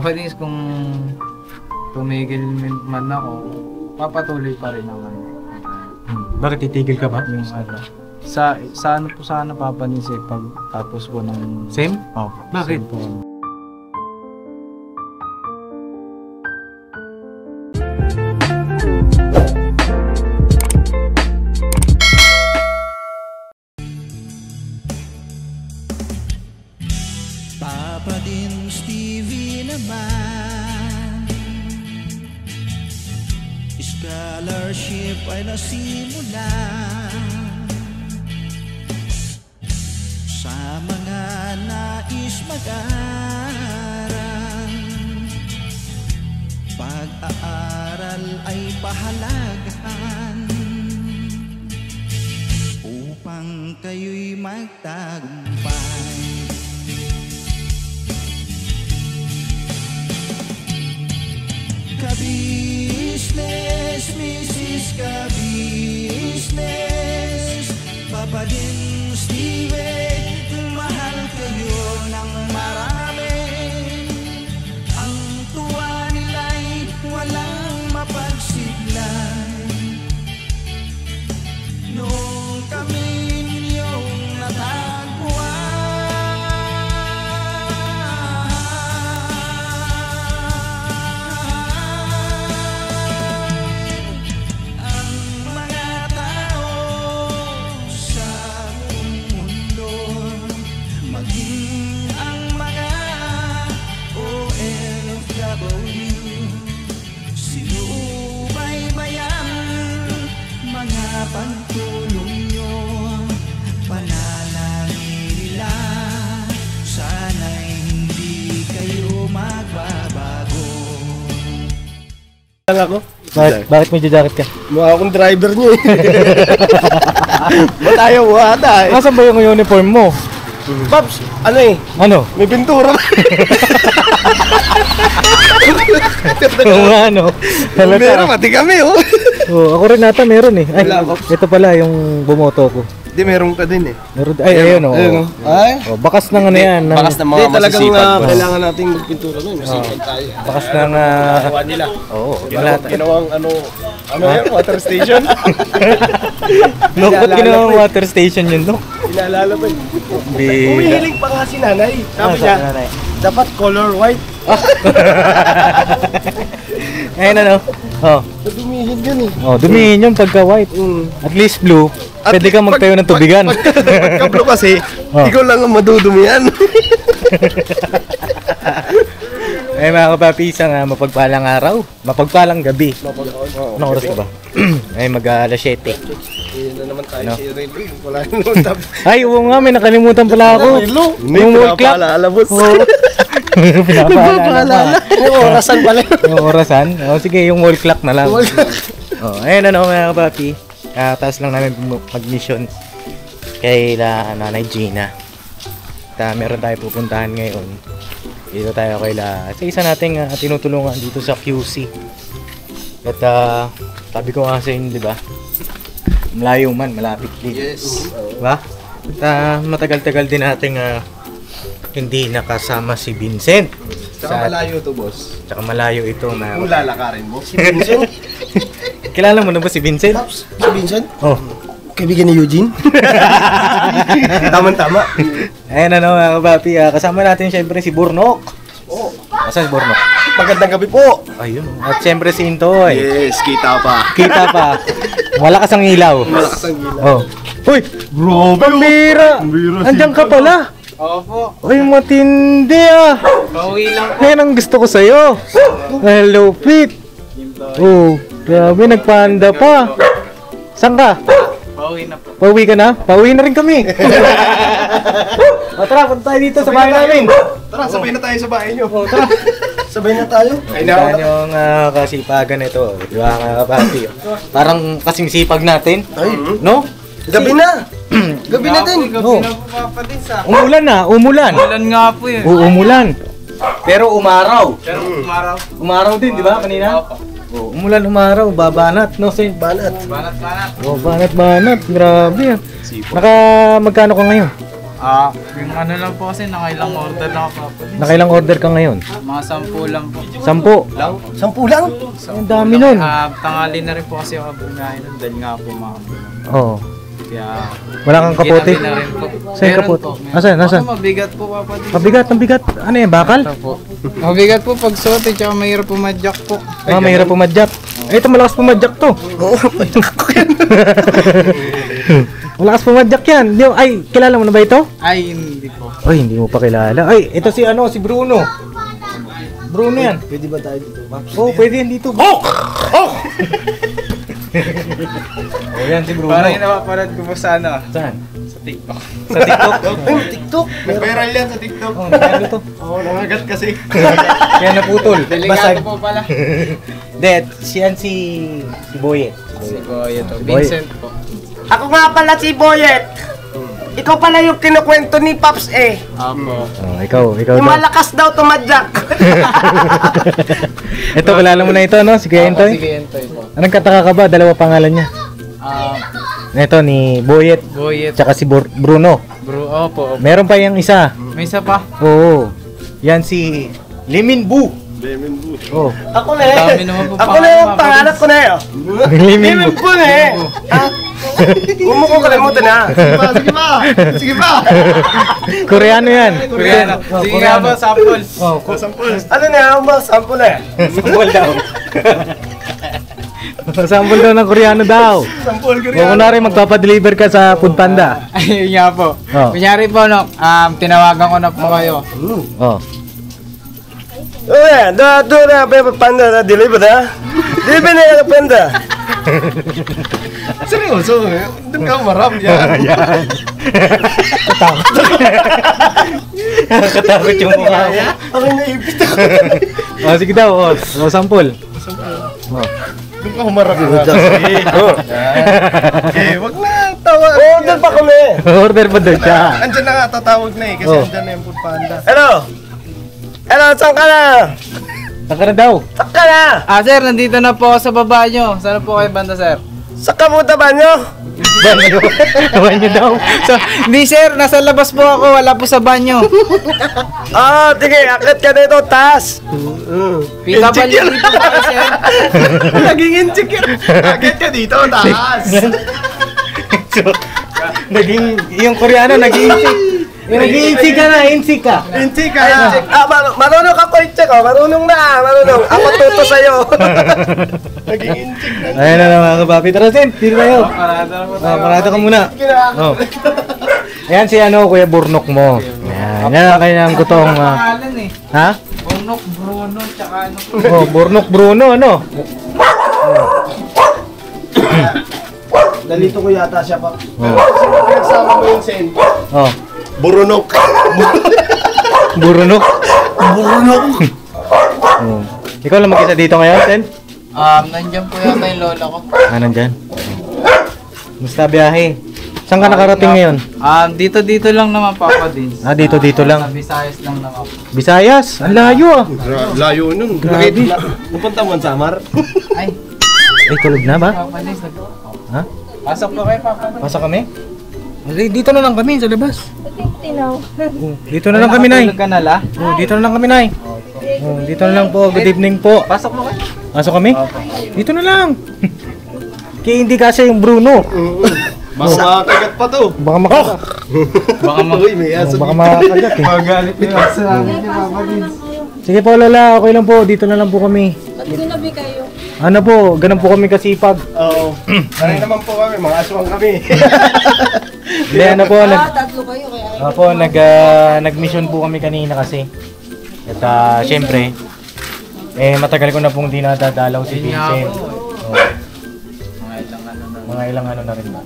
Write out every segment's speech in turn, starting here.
At kung tumigil man ako, papatuloy pa rin naman. Bakit titigil ka ba? Yung ano, sa ano po sana papanisip pag tapos po ng... Same? Oh, Bakit? same po. Papa din Stevie naman, scholarship ay nasimulan sa mga nais mag-aral. Pag-aaral ay pahalagahan upang kayo'y magtagumpay. Ka-business, Mrs. Ka-business, Papa din Steve, mahal kayo ng marami. Ang tuwa nila'y walang mapagsiglay. Noong kami ninyong natagpuan, pagtulong nyo, panalangin nila, sana'y hindi kayo magbabago. Lang ako. Bakit may jacket ka? Mukha akong driver niyo eh. Ba't ayaw mo ata eh? Nasaan ba yung uniform mo? Paps, ano eh? Ano? May pintura. Oo nga, ano? Meron, mati kami oh. Oo, ako rin nata meron eh. Ay, ito pala yung bumoto ko. Hindi, meron ka din eh. Meron, ay, ayun oh. Ayun oh. Ay? Oh, bakas ng ano yan. Bakas ng mga Hindi, talagang masisipag. kailangan nating magpintura nun. Masipag tayo. Bakas ng... Gawa nila. Oo, wala. Ginawang ano yan, water station. No, ba't ginawang water station yun, no? Inaalala pa yun. Bida. Umihilig pa nga si nanay. Sabi niya, dapat color white. Ayun ano. Oh. Dumihin yun eh. Oh, dumihin yung pagka white. At least blue. At Pwede kang magtayo ng tubigan. Pagka-blue kasi, Oh. ikaw lang ang madudumihan. Ay mga kapapi, isang mapagpalang araw, mapagpalang gabi. Anong oras na ba? Ay mag-alas 7. Yun na naman tayo Ano? si Ridley. Wala nang tab. Ay, oo nga, may nakalimutan pala ako. Yung wall clock. Pinapaalala, boss. Oo. Pinapaalala. Yung orasan pala. Yung orasan? O sige, yung wall clock na lang. Oh, ayun ano mga kapapi. Taas lang namin mag-mission kay Nanay Gina. Meron tayo pupuntahan ngayon. Dito tayo kay sa isa nating tinutulungan dito sa QC. At sabi ko nga sa inyo, di ba? Malayo man, malapit din. Yes. Diba? At matagal-tagal din nating hindi nakasama si Vincent. Tsaka malayo to, boss. Tsaka malayo ito. Kung lalakarin mo. Si Vincent? Kilala mo na ba si Vincent? Si Vincent? Oh. Kaibigan ni Eugene? Tama-tama. Ayan ano mga kapapi, kasama natin syempre si Burnok. Oh. Asan si Burnok? Magandang gabi po. Ayun. At syempre si Intoy. Yes, kita pa. Kita pa. Malakas ang ilaw. Malakas ang gila. Oh. Uy! Bro, pambira! Andiyan ka pala. Opo, Uy, matindi ah. bawi lang po. Yan ang gusto ko sa'yo. Hello, Pete. Oh, grabe, nagpanda pa. Saan ka? Bawi na po. Pauwi ka na? Pauwi na rin kami. O tara, punta tayo dito sa bahay namin. Tara, sabay na tayo sa bahay nyo. O tara. Sabay na tayo. Ay, Yan yung kasipagan ito. Di ba mga kapapi? Parang kasing sipag natin. Ay, No? gabi na. Gabi na din. Gabi Oh. na po papadis ah. Umulan na, umulan. Ulan nga po yun. Oo, umulan. Pero umaraw. Pero umaraw. Umaraw din, di ba kanina? Opo. Oh, umulan, umaraw, babanat, no? Saint? Banat. Banat-banat. Oh, banat, banat. Grabe yan. Magkano ka ngayon? Yung ano lang po kasi nakailang order na ako. Nakailang order ka ngayon? Mga 10 lang po. 10. 10 lang? Ang dami nun. Tangali na rin po kasi ako bumahin nun dahil nga po mga. Oo. Kaya Wala kang kapote? ginabi na rin po. Saan Meron kapote? po, meron. Asan? Asan? Baka mabigat po papadin. Mabigat, mabigat. Ano yan, bakal? Ito po. Mabigat po pag suot tsaka mahirap pumadyak po. Mahirap pumadyak. Ito, malakas pumadyak to. Oo, Malakas pumadyak yan. Ay, kilala mo na ba ito? Ay, hindi po. Ay, hindi mo pa kilala. Ay, ito si Bruno. Bruno yan. Pwede ba tayo dito, Max? Oh, pwede yan dito. Oh! Oh! Oh, yan si Bruno. Parang yung napapanood ko po sa ano, Saan? sa TikTok. Sa TikTok? TikTok? Viral yan sa TikTok. Oh, ano to? Oo, nangagat kasi. Kaya naputol. Delikado po pala. Dad, siyan si Boyet. Si Boy ito. Boy. Vincent po. Ako nga pala si Boyet. Ikaw pala yung kinukwento ni Pops eh. Apo. Oh, ikaw Yung daw. malakas daw tumadyak. Ito, kilala mo na ito, no? Si Kuya Entoy? Sige, Entoy po. Anong kataka ka ba? Dalawa pangalan niya. Ito, ni Boyet. Boyet. Tsaka si Bruno. Bro, opo. Meron pa yung isa. May isa pa. Oo. Yan si Limin Bu. Oh. Ako na eh. Dami naman po Ako na yung pangarap ko na eh. Limin Bu. Limin po na eh. Huwag mo kong kalimutan ha. Sige pa! Sige pa! Koreano yan. Koreano. Sige nga po, sample. Oh, Ano na yung mga sample na eh. sample daw. Sample daw ng Koreano daw. Sampol ko Kung kunwari magpapadeliver ka sa Foodpanda. Ayun nga po. Oh. Kunyari po, no, tinawagan ko na po kayo. Oh. Uy, doon na ba panda na deliver na? Deliver na yung panda. Seryoso eh. Doon ka umarap yan. Yan. Katakot yung mukha mo. Ako naipit ako. Oh, sige daw. Oh, sample. Oh. Doon ka umarap yan. Eh, wag na. Tawa. Order pa kami. Order pa daw siya. Andyan na nga, tatawag na eh. Kasi Oh. andyan na yung food panda. Hello? Hello, saan ka na? Saka na daw. Saan ka na? Sir, nandito na po ako sa baba nyo. Saan po kayo banda, sir? Sa kamuta ba nyo? Banyo. Banyo daw. So, hindi, sir. Nasa labas po ako. Wala po sa banyo. Sige, akit ka dito, taas. PWD po kayo, sir. Naging insecure. Agad ka dito, taas. So, yung Koreano, nag-iinsik ka na, insik ka. Insik ka. Marunong ako i-check, oh. Marunong na, marunong. Ako tuto sa'yo. Naging insik na. Ayun na mga kapapi. Tara, Sen, dito tayo. Parada po Parada ka muna. Oh. Ayan si Kuya Burnok mo. Ayan, yan ang kanyang gutong. Pangalan eh. Ha? Burnok, Bruno, tsaka ano po. Oh, Burnok Bruno, ano? Dalito ko yata siya pa. Oh. Pinagsama mo yung sen. Oh, Burunok. Burnok. Burnok. Oh. Ikaw lang mag-isa dito ngayon, Sen? Nandyan po yata yung lola ko. Nandyan. Musta biyahe? Saan ka nakarating ngayon? Dito lang naman Papa din. Dito lang. Sa Visayas lang naman. Visayas, ang layo ah. Layo nun. Grabe. Pupunta mo sa Samar. Ay, Ay, tulog na ba? Papa din. Ha? Pasok po kayo, Papa. Pasok kami? Dito na lang kami sa labas. Tinaw. Dito na lang kami, Nay. Nakatulog ka na la? Dito na lang kami, Nay. Dito na lang po. Good evening po. Pasok mo kayo. Pasok kami? Dito na lang. Kaya hindi kasi yung Bruno. Baka makakagat pa to. Baka makagat. Baka Uy, may aso. Baka makagat eh. magalit yung asa namin ni Papa din. Sige po, Lola. Okay lang po. Dito na lang po kami. Ba't sinabi kayo? Ano po, ganun po kami kasipag. Oo. Sanay naman po kami, mga aswang kami. Hindi, ano po, Tatlo kayo kaya. nag-mission po kami kanina kasi. At syempre, matagal ko na pong di nadadalaw si Yun nga Vincent. po. Oh, mga ilang ano na rin ba?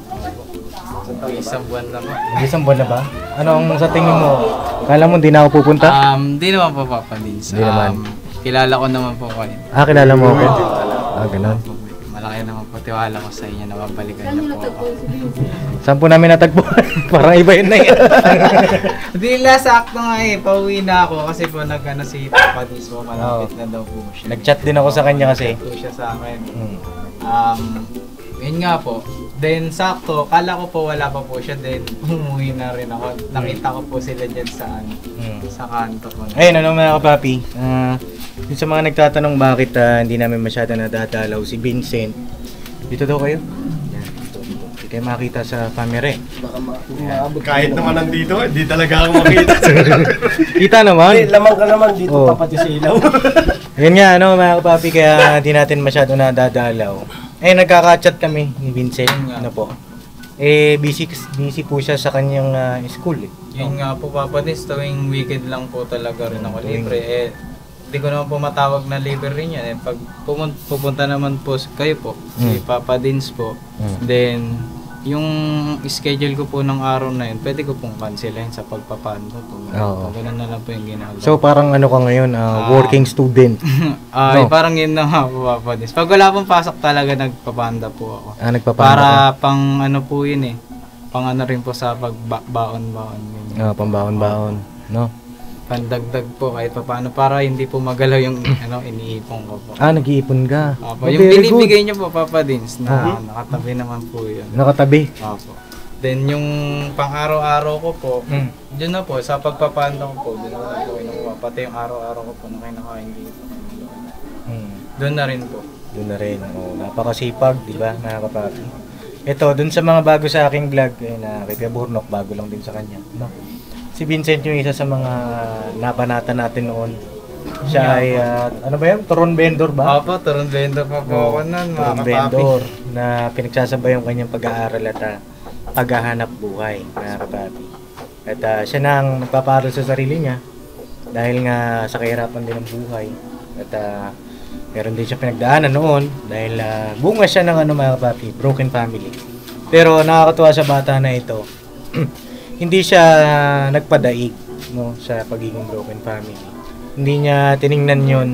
Isang buwan na po. Isang buwan na ba? Ano ang sa tingin mo? Kala mo di na ako pupunta? Di naman po Papa din. Di naman. Kilala ko naman po kayo. Kilala mo ako? Ganun. Malaki naman po tiwala ko sa inyo na mabalikan niyo po ako. Saan po namin natagpuan? Parang iba yun na yun. Hindi na sakto nga eh. Pauwi na ako kasi po nag-ano si Papa Dis po. Malapit na daw po siya. Nag-chat din ako sa kanya kasi. Ito siya sa akin. Hmm. Yun nga po. Then sakto, kala ko po wala pa po siya, then umuwi na rin ako. Nakita ko po sila dyan sa sa kanto po. Ayun, ano mga kapapi, yung sa mga nagtatanong bakit hindi namin masyado nadadalaw si Vincent, dito daw kayo. Yan, dito. Hindi kayo makita sa camera eh. Kahit naman nandito, hindi talaga ako makita. Kita naman. Lamang ka naman dito, Oo. papati sa ilaw. Yun nga, ano mga kapapi, kaya hindi natin masyado nadadalaw. Eh, nagkaka-chat kami ni Vincent, ano po. Eh, busy po siya sa kanyang school eh. Yun nga po Papa Dins, tuwing weekend lang po talaga rin ako libre. Eh, hindi ko naman po matawag na libre rin yan. Eh, pag pupunta naman po kayo po, si Papa Dins po, then yung schedule ko po ng araw na yun, pwede ko pong cancelahin sa pagpapando po. Oo. Ganun na lang po yung ginagawa. So, parang ano ka ngayon, working student. Ay, parang yun na nga po Papa Dins. Pag wala pong pasok talaga, nagpapanda po ako. Nagpapanda Para ka? pang ano po yun eh. Pang ano rin po sa pagbaon-baon. Pambaon-baon, no? Pandagdag po kahit pa paano para hindi po magalaw yung iniipon ko po. Nag-iipon ka. Opo, yung Very good. binibigay niyo po Papa Dins na nakatabi naman po yun. Nakatabi. Opo. Then yung pang araw-araw ko po, dyan na po, sa pagpapanda ko po, dyan na po kinukuha. Pati yung araw-araw ko po na kinakain dito. Doon na rin po. Doon na rin. Napakasipag, di ba, mga kapapi? Ito, doon sa mga bago sa aking vlog, na kay Pia Burnok, bago lang din sa kanya. No? Si Vincent yung isa sa mga nabanata natin noon. Siya ay, ano ba yan? Turon vendor ba? Opo, turon vendor pa po ako nun, mga Turon kapapi. vendor na pinagsasabay yung kanyang pag-aaral at paghahanap buhay, mga kapapi. At siya na ang nagpapaaral sa sarili niya dahil nga sa kahirapan din ng buhay. At meron din siya pinagdaanan noon dahil bunga siya ng mga kapapi, broken family. Pero nakakatuwa sa bata na ito, hindi siya nagpadaig sa pagiging broken family. Hindi niya tiningnan yon,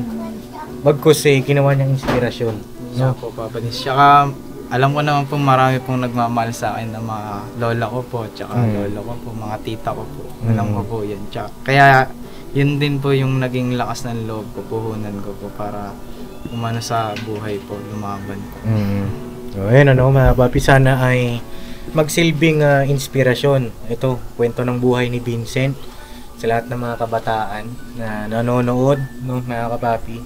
bagkus ginawa niyang inspirasyon. No po, Papa Dins. Tsaka, alam ko naman po marami pong nagmamahal sa akin ng mga lola ko po, tsaka lolo ko po, mga tita ko po. Alam ko po yan. Tsaka, kaya, yun din po yung naging lakas ng loob ko, puhunan ko po para umano sa buhay po, lumaban po. So, ayun mga papi, sana ay magsilbing inspirasyon. Ito, kwento ng buhay ni Vincent sa lahat ng mga kabataan na nanonood, mga kapapi,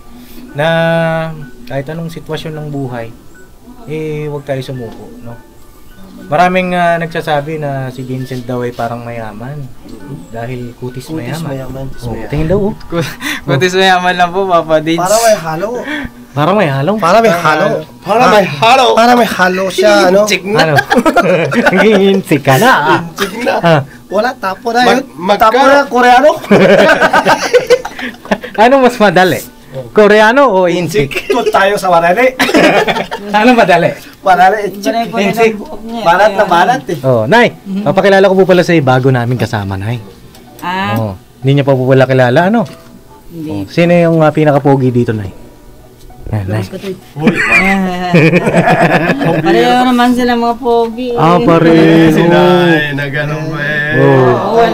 na kahit anong sitwasyon ng buhay, huwag tayo sumuko, no? Maraming nagsasabi na si Vincent daw ay parang mayaman dahil kutis mayaman. Tingin daw, Kutis mayaman lang po, Papa Dins. Para may halo. Parang may halong. Para may halo. Para may halo siya, ano? Ano? Naging ka na. Chig na. Wala, tapo na yun. Magka- Tapo na, Koreano. Ano mas madali? Koreano o insik? Doon tayo sa Marane. Ano madali? Marane, Insik. balat na balat eh. Oh, Nay, papakilala ko po pala sa bago namin kasama, Nay. Oh, hindi niya pa po pala kilala, ano? Oh, sino yung pinaka-pogi dito, Nay? Yan, Nay. Pareho naman sila mga pogi. Pareho. Sinay, na ganun ba eh. Oh,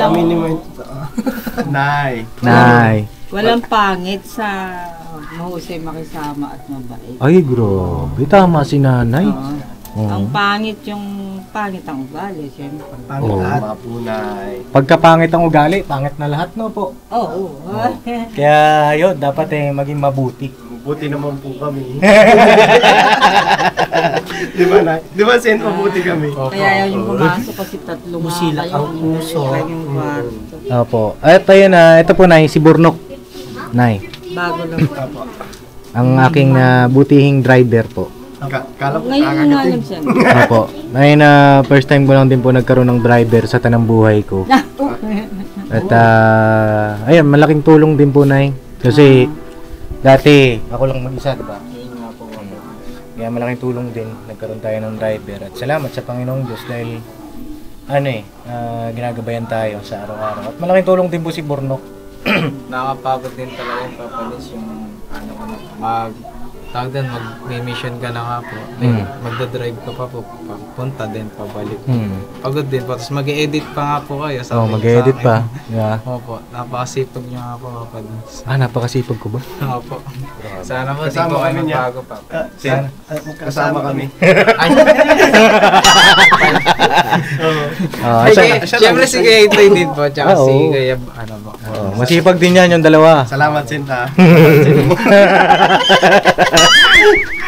Nay. Nay. Walang pangit sa mahusay makisama at mabait. Ay, grabe. Tama si Nanay. Oo. Ang pangit ang ugali, siyempre. Oo. Mapunay. Pagkapangit ang ugali, pangit na lahat, no po? Oo. Kaya yun, dapat maging mabuti. Buti naman po kami. Di ba, Nay? Di ba, Sen, mabuti kami? Kaya yung pumasok kasi tatlong Busilak ang puso. Yung kwarto. Opo. At ayun ito po, Nay, si Burnok. Nay, Bago lang. ang aking butihing driver po. Kala ko Ngayon nga alam siya. Opo. Ayun first time ko lang din po nagkaroon ng driver sa tanang buhay ko. At ayun, malaking tulong din po, Nay. Kasi dati ako lang mag-isa, diba? Kaya malaking tulong din nagkaroon tayo ng driver. At salamat sa Panginoong Diyos dahil ginagabayan tayo sa araw-araw. At malaking tulong din po si Burnok. Nakakapagod din talaga yung Papa Dins yung tawag din, mag-mission ka na nga po. Then, magdadrive ka pa po, papunta din, pabalik. Pagod din po. Tapos mag-edit pa nga po kayo. Oh, mag-edit pa. Yeah. Opo, napakasipag nyo nga po, Papa Dins. Napakasipag ko ba? Opo. Sana po, di Kasama po kayo kami niya. magbago pa. Sana. Kasama kami. Ay, Ah, Siyempre si Kuya Itoy din po, tsaka si Kuya, ano po. masipag din yan yung dalawa. Salamat, Sinta.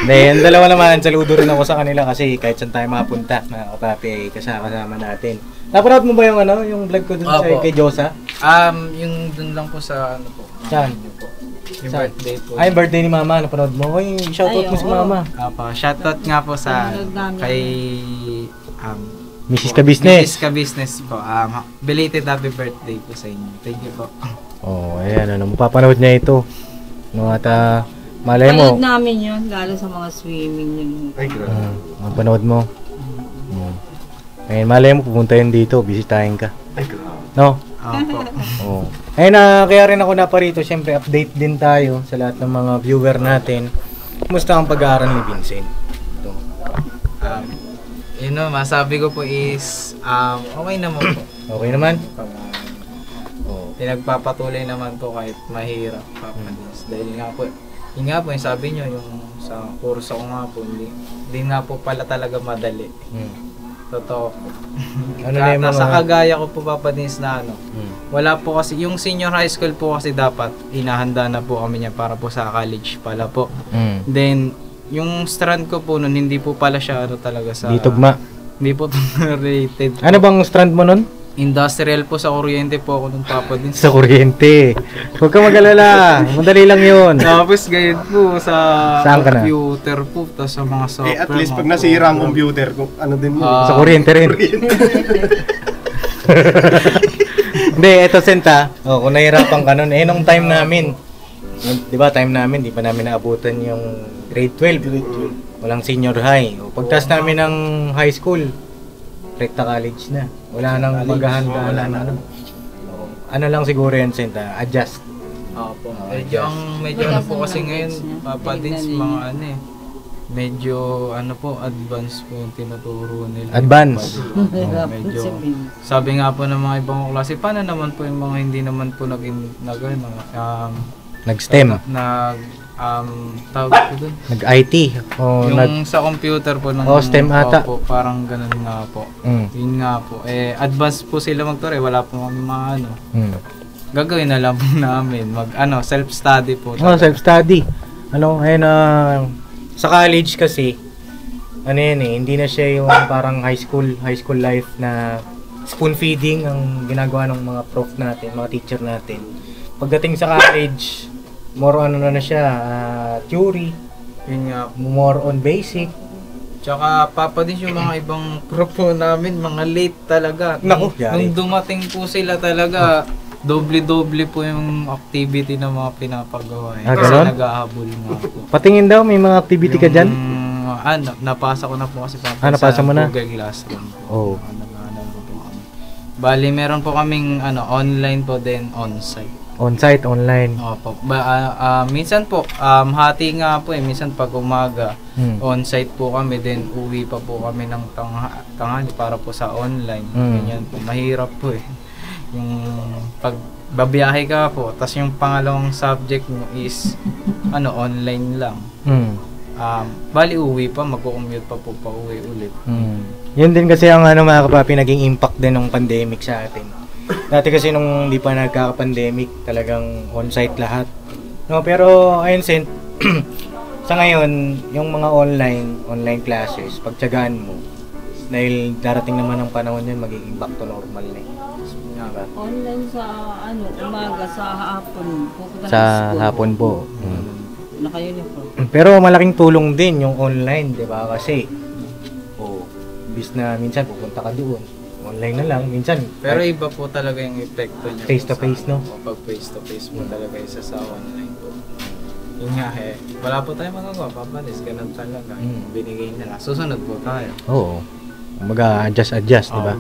Then, dalawa naman, saludo rin ako sa kanila kasi kahit saan tayo mapunta, mga kapapi, kasama natin. Napanood mo ba yung yung vlog ko dun sa Opo. kay Josa? Yung dun lang po sa ano po. Saan? Yung Saan? birthday po. Ay, birthday ni Mama, napanood mo. Uy, shoutout mo si Mama. Shoutout nga po sa Panood namin. kay Mrs. Ka Business. Mrs. Ka Business po. Belated happy birthday po sa inyo. Thank you po. Oh, ayan, mapapanood niya ito. No, at malay mo, Panood namin yun, lalo sa mga swimming yun. Ay, grabe. mapanood mo. Ayun, malay mo, pupunta yun dito, bisitahin ka. Ay, grabe. No? Opo. Oo. Ayun, kaya rin ako naparito, syempre update din tayo sa lahat ng mga viewer natin. Kumusta ang pag-aaral ni Vincent? Ito. Masabi ko po is okay naman po. Okay naman? Oo. Pinagpapatuloy naman po kahit mahirap, Papa Dins. Dahil nga po, yun nga po yung sabi nyo, yung sa kurso ko nga po, hindi nga po pala talaga madali. Totoo po. Ano na yung mga... Nasa kagaya ko po, Papa Dins, na wala po kasi, yung senior high school po kasi dapat, inahanda na po kami niya para po sa college pala po. Then, yung strand ko po nun, hindi po pala siya talaga sa... Di tugma. Hindi po related. Ano bang strand mo nun? Industrial po, sa kuryente po ako nung Papa Dins. Sa kuryente. Huwag ka mag-alala. Madali lang yun. Tapos gayon po sa Saan ka na? computer po, tapos sa mga software. At least pag mga nasira ang po. computer, ano din mo. Sa kuryente rin. Hindi, eto Senta. Kung nahirapan ka nun, nung time namin, di ba time namin, di pa namin naabutan yung grade 12. Walang senior high. Pagtas namin ng high school, rekta college na. Wala nang maghahanda, wala na ano. Ano lang siguro yan, Senta, adjust. Opo. Medyo ano po kasi ngayon, Papa Dins, mga medyo po, advance po yung tinuturo nila. Advance. Medyo, sabi nga po ng mga ibang klase, paano naman po yung mga hindi naman po Nag-STEM. Tawag po dun. Nag-IT. O Yung sa computer po ng STEM ata. Opo, parang ganun nga po. Yun nga po. Advance po sila magturo, wala po kami mga gagawin na lang po namin. Self-study po. Self-study. Sa college kasi, hindi na siya yung parang high school life na spoon feeding ang ginagawa ng mga prof natin, mga teacher natin. Pagdating sa college, more on na siya, theory, Yun nga. more on basic. Tsaka Papa Dins, yung mga ibang prof po namin, mga late talaga. Naku, Nung dumating po sila talaga, doble-doble po yung activity na mga pinapagawa. Kasi Ganon? nag-ahabol nga po. Patingin daw, may mga activity ka dyan? Napasa ko na po kasi napasa mo na? Google Classroom po. Oh. Nag-ano po kami. Bali, meron po kaming online po din, on-site. On-site, online. Opo. Minsan po, hati nga po minsan pag umaga, on-site po kami, then uwi pa po kami ng tanghali para po sa online. Ganyan po. Mahirap po yung pag babiyahe ka po, tas yung pangalawang subject mo is online lang. Bali uwi pa, magko-commute pa po pa uwi ulit. Yun din kasi ang mga kapapi, naging impact din ng pandemic sa atin. Dati kasi nung di pa nagka-pandemic, talagang on-site lahat. No, pero ayun Sent, sa ngayon, yung mga online classes, pagtiyagaan mo, dahil darating naman ang panahon yun, magiging back to normal na. Online sa umaga, sa hapon. Pupunta Sa ng school. hapon po. Naka-uniform. Pero malaking tulong din yung online, di ba? Kasi, bis na minsan pupunta ka doon, online na lang, minsan. Pero iba po talaga yung epekto niya. Face to face, no? Pag face to face mo talaga isa sa online po. Yun nga wala po tayong magagawa, Papa Dins, ganun talaga. Binigay na lang. Susunod po tayo. Oo. Adjust, di ba?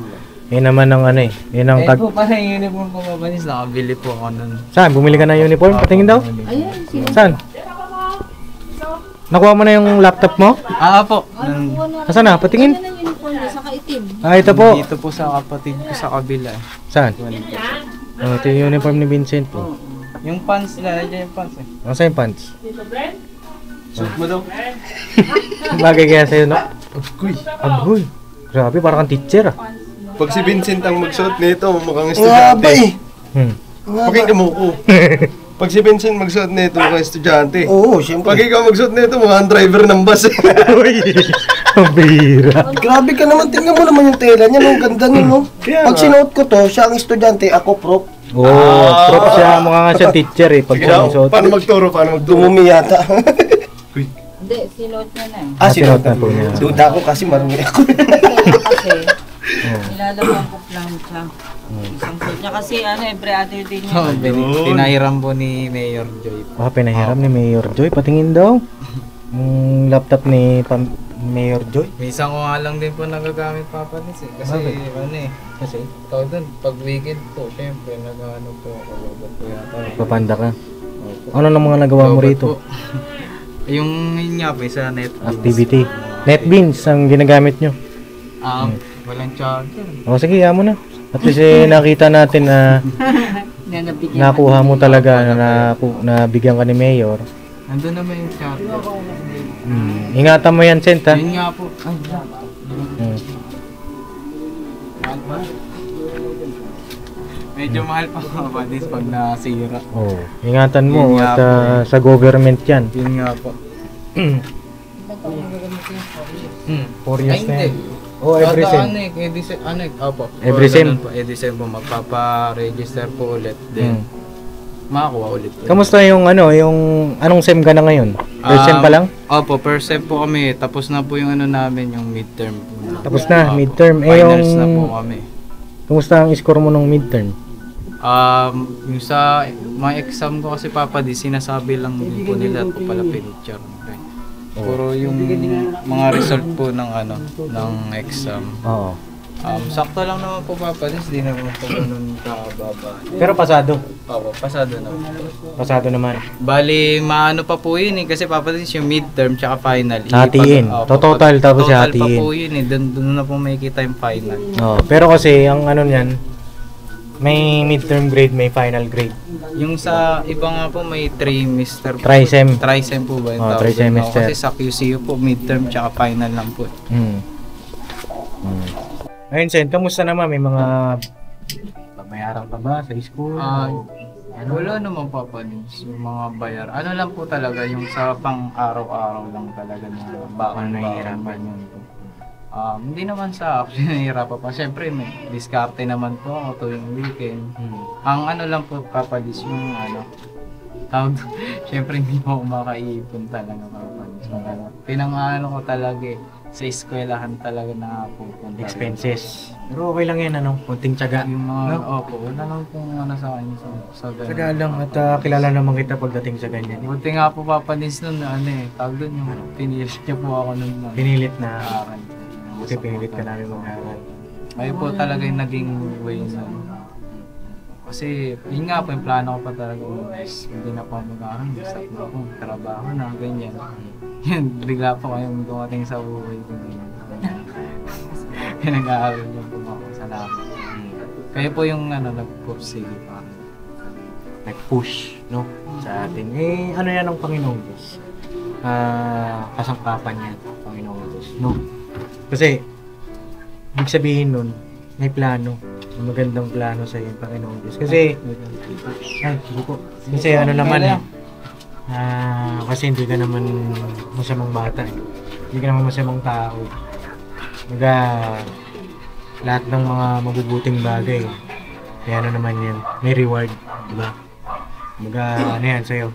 Yun naman ang yun ang Po pala yung uniform po, Papa Dins, nakabili po ako nun. Saan? Bumili ka ng uniform? Patingin daw? Ayan, sino? Saan? Nakuha mo na yung laptop mo? Po. Nasaan na? Patingin. Ano na uniform niya? Saka itim. Ito po. Dito po sa kapatid ko sa kabila. Saan? Ito yung uniform ni Vincent po. Yung pants na, nandiyan yung pants eh. Nasaan yung pants? Suot mo daw. Bagay kaya sa'yo, no? Agoy. Grabe, parang kang teacher ah. Pag si Vincent ang magsuot nito, mukhang Ngaba estudyante. Hmm. Pakinggan mo ko. Pag si Vincent magsuot nito, mukhang estudyante. Oo, siyempre. Pag ikaw magsuot nito, mukhang driver ng bus. Uy, ang bira. Grabe ka naman, tingnan mo naman yung tela niya, no? Ang ganda niya, no? Kaya Pag nga. sinuot ko to, siya ang estudyante, ako prop. Oh, prop siya. Mukha nga siya teacher eh. Pag siya Ikaw, magsuot. paano magturo? Paano magturo? Dumumi yata. Hindi, sinuot niya na eh. Ah, sinuot na po niya. Duda ko kasi marunong ako. Kasi, nilalaban ko plancha. Isang suot niya kasi every other day niya. Pinahiram po ni Mayor Joy. Ah, pinahiram ni Mayor Joy. Patingin daw. Yung laptop ni Mayor Joy. Minsan ko nga lang din po nagagamit papanis eh. Kasi kasi tawag doon, pag weekend po, syempre nag-ano po ako, robot po yata. Papanda ka. Ano nang mga nagawa mo Robot rito? po. Yung yun nga po, sa Netflix. Activity. NetBeans ang ginagamit nyo. Walang charger. O sige, mo na. At least nakita natin na Nabigyan nakuha mo talaga na bigyan ka ni Mayor. Nandun naman yung charger. Ingatan mo yan, Sent, ha? Yun nga po. Ay, Hmm. mahal pa. Medyo mahal pa papanis pag nasira. Oh, ingatan mo Yun nga at po. sa government yan. Yun nga po. 4 years na Ay, yan. Oh, every sem. Opo. Every sem? Po, every sem po, magpapa-register po ulit. Then, makakuha ulit. Kamusta yung anong sem ka na ngayon? First sem pa lang? Opo, first sem po kami. Tapos na po yung namin, yung midterm po. Tapos na, Opo. midterm. Finals na po kami. Kumusta ang score mo nung midterm? Yung sa mga exam ko kasi Papa, sinasabi lang din po nila at po pala pinicture. Okay. Puro yung mga result po ng ng exam. Oo. Sakto lang naman po Papa, di naman po ganun kababa. Pero pasado. Opo, pasado na. Pasado naman. Bali, maano pa po yun eh, kasi Papa yung midterm tsaka final. Hatiin. Opo, Total tapos total hatiin. pa po yun eh, doon na po makikita yung final. Oh, pero kasi ang niyan, may midterm grade, may final grade. Yung sa iba nga po may trimester po. Trisem. Trisem po ba yung Oh, tawag? trimester. Kasi sa QCU po midterm tsaka final lang po. Ayun, Sen, kamusta naman? May mga babayaran ka ba sa school? Wala naman papanis yung mga bayar. Ano lang po talaga yung sa pang araw-araw lang talaga na nahihirapan yun po. Hindi naman sa akin nahihirapan pa. Siyempre may diskarte naman po ako tuwing weekend. Ang lang po papalis yung tawag, siyempre hindi po ako makaipon talaga papalis. Pinang-ano ko talaga sa eskwelahan talaga na pupunta. Expenses. Pero okay lang yan, konting tiyaga. Yung mga, opo, wala lang pong sa akin sa ganun. Tiyaga lang at kilala naman kita pagdating sa ganyan. Buti nga po papanis nun na tawag doon yung pinilit niya po ako nun. Pinilit na. Aral. Kasi pinilit ka namin mag-aral. Ayun po talaga yung naging way na. Kasi yun nga po yung plano ko pa talaga hindi na po mag-aaral. Stop na po, trabaho na, ganyan. Yan, bigla po kayong dumating sa buhay ko. Nag-aaral niyo po ako. Salamat. Kaya po yung nag-pursige pa. Nag-push, no? Sa atin. Ano yan ang Panginoong Diyos? Kasangkapan yan, Panginoong Diyos, no? Kasi, ibig sabihin nun, may plano. May magandang plano sa iyo, Panginoong Diyos. Kasi, kasi naman kasi hindi ka naman masamang bata. Hindi ka naman masamang tao. Lahat ng mga mabubuting bagay, kaya naman yan, may reward, di ba? Yan sa'yo,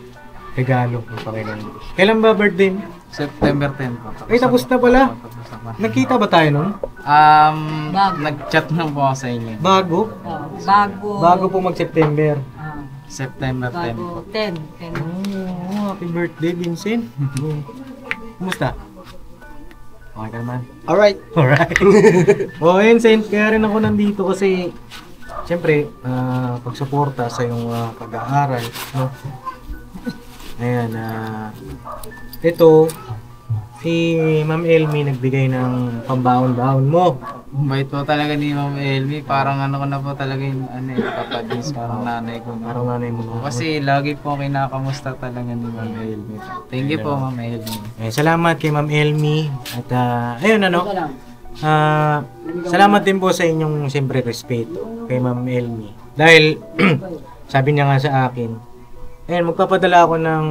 regalo ng Panginoong Diyos. Kailan ba birthday mo? September 10 po. Ay, tapos na pala. Nagkita ba tayo nun? Nag-chat lang po ako sa inyo. Bago? Bago po mag-September. September 10 po. 10. Oh, happy birthday, Vincent. Kumusta? Okay ka naman? Alright. Alright. Vincent, kaya rin ako nandito kasi siyempre, pagsuporta sa iyong pag-aaral, no? Ayan, ito, si Ma'am Elmi nagbigay ng pambaon-baon mo. Bait po talaga ni Ma'am Elmi. Parang ano ko na po talaga yung papadins, parang nanay ko na. Parang nanay mo na. Kasi lagi po kinakamusta talaga ni Ma'am Elmi. Thank you po, Ma'am Elmi. Salamat kay Ma'am Elmi. At ayun salamat din po sa inyong siyempre respeto kay Ma'am Elmi. Dahil sabi niya nga sa akin, magpapadala ako ng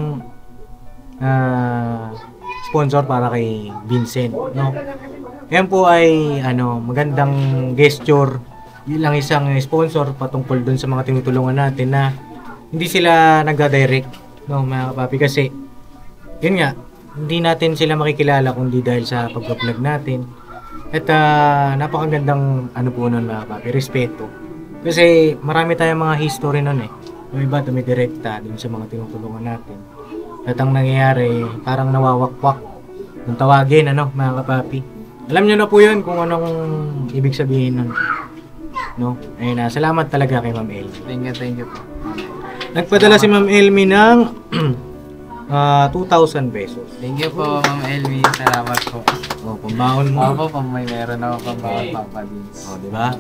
sponsor para kay Vincent, no? Yan po ay magandang gesture bilang isang sponsor patungkol dun sa mga tinutulungan natin na hindi sila nagda-direct, no, mga kapapi, kasi yun nga, hindi natin sila makikilala kundi dahil sa pag-vlog natin. At napakagandang po nun, mga kapapi, respeto. Kasi marami tayong mga history nun yung iba dumidirekta dun sa mga tinutulungan natin. At ang nangyayari, parang nawawakwak kung tawagin, mga kapapi. Alam nyo na po yun kung anong ibig sabihin nun. No? Ayun na, salamat talaga kay Ma'am Elmi. Thank you po. Nagpadala si Ma'am Elmi ng 2,000 pesos. Thank you po, Ma'am Elmi. Salamat po. Pambaon mo. Ako po, meron ako pambaon papadins. Diba?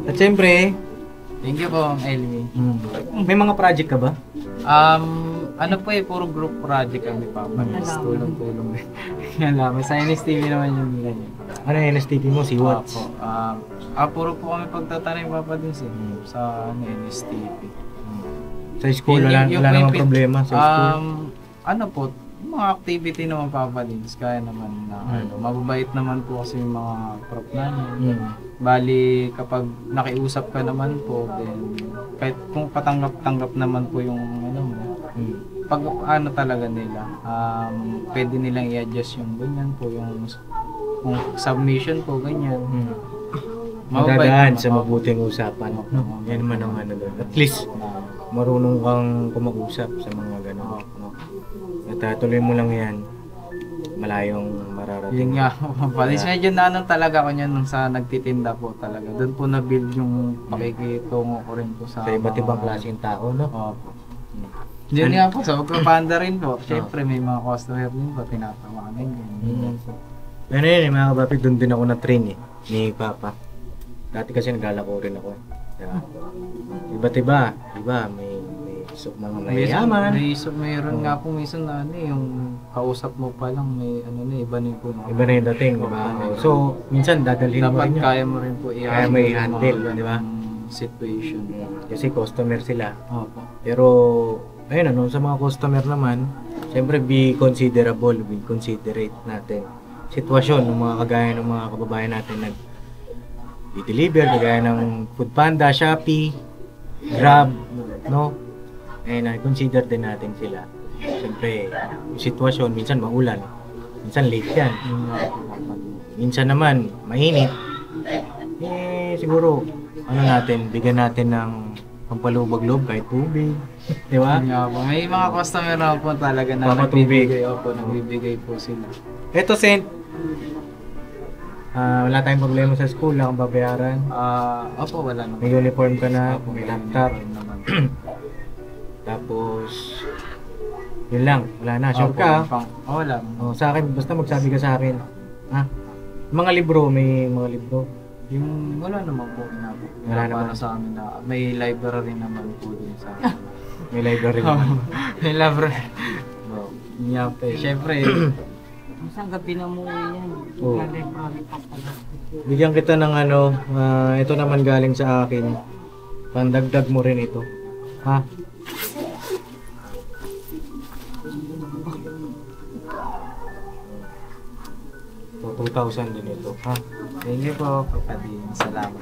At syempre, thank you po, Ma'am Elmi. may mga project ka ba? Puro group project kami papadins. Tulong-tulong. Yan lang. Sa NSTV naman yung ganyan. Ano yung NSTP mo? Si Watts? Puro po kami pagtatanim papadins sa NSTV. Sa school, wala namang problema sa school? Mga activity naman papadins. Kaya naman na mababait naman po kasi yung mga prof namin. Bali, kapag nakiusap ka naman po, then kahit kung patanggap-tanggap naman po yung pag talaga nila, pwede nilang i-adjust yung ganyan po, yung kung submission po, ganyan. Madadaan sa mabuting usapan. Yan naman ang doon. At least, marunong kang kumag-usap sa mga gano'n. At tuloy mo lang yan, malayong mararating. Yun nga, palis medyo talaga ako niyan nung sa nagtitinda po talaga. Doon po na-build yung pakikitungo ko rin po sa iba't ibang klaseng tao, no? Opo. Yun nga po, sa pagpapanda rin po. Siyempre may mga customer din po, tinatawanan yun. Ano yun, mga kabapit, doon din ako na-train ni Papa. Dati kasi naglalako rin ako. Iba't iba, may mga mayayaman. Mayroon nga po minsan na yung kausap mo pa lang, may iba na po. Iba na yung dating, diba? So, minsan dadalhin mo rin dapat kaya mo rin po i-handle, di ba? Situation. Kasi customer sila. Opo. Pero, ayun sa mga customer naman, siyempre be considerate natin. Sitwasyon ng mga kagaya ng mga kababayan natin i-deliver, kagaya ng Foodpanda, Shopee, Grab, no? Consider din natin sila. Siyempre, yung sitwasyon, minsan maulan, minsan late yan. Minsan naman, mainit. Siguro, bigyan natin ng pampalubag-loob kahit tubig. Di ba? May mga customer na po talaga na nagbibigay po sila. Eto, Sent. Wala tayong problema sa school, wala kang babayaran. Opo, wala naman. May uniform ka na, may laptop. naman. Tapos, yun lang, wala na. Sure ka? Wala. Sa akin, basta magsabi ka sa akin. Mga libro, may mga libro. Yung wala naman po. Wala naman sa amin na may library naman po din sa amin. May library naman. May library. Siyempre, Isang gabi na umuwi yan. Oo. Library pa pala. Bigyan kita ng ito naman galing sa akin. Pandagdag mo rin ito. Ha? So, 2,000 din ito. Ha? thank you po, Papadin. Salamat.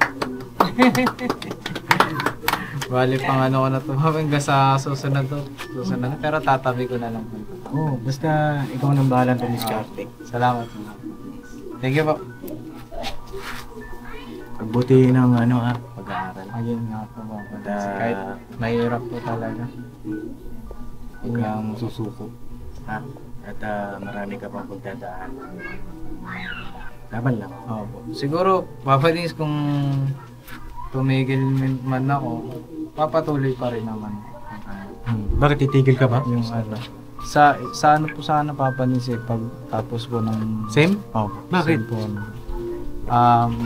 Bali pang ko na to. Hanggang sa susunod to. Pero tatabi ko na lang po. Basta ikaw nang bahalang tumiskarte. Salamat. Thank you po. Pagbuti ng Pag-aaral. Ayun nga po po. Kahit mahirap po talaga. Huwag kang susuko. Ha? At marami ka pang pagdadaan. Laban lang. Siguro, Papadins, kung tumigil man ako, papatuloy pa rin naman. Bakit titigil ka ba? Yung Sa ano po sana papanis pag tapos po ng... Same? Oh, Bakit? same po.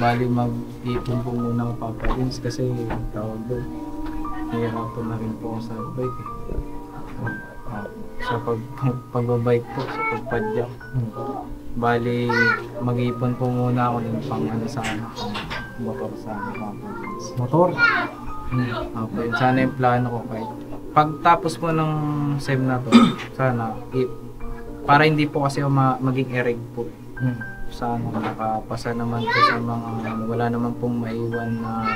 Bali mag-ipon po muna ako papadins kasi tawag doon. Hihirapan na rin po ako sa bike eh. Sa pagbabike po, sa pagpadyak. Bali, mag-ipon po muna ako din pang ano sa ano, pang motor sa ano papadins. Motor? Opo, yun sana yung plano ko kahit pagtapos po ng SEM na to, sana para hindi po kasi ako maging ereg po. Sana nakapasa naman po sa mga wala naman pong maiwan na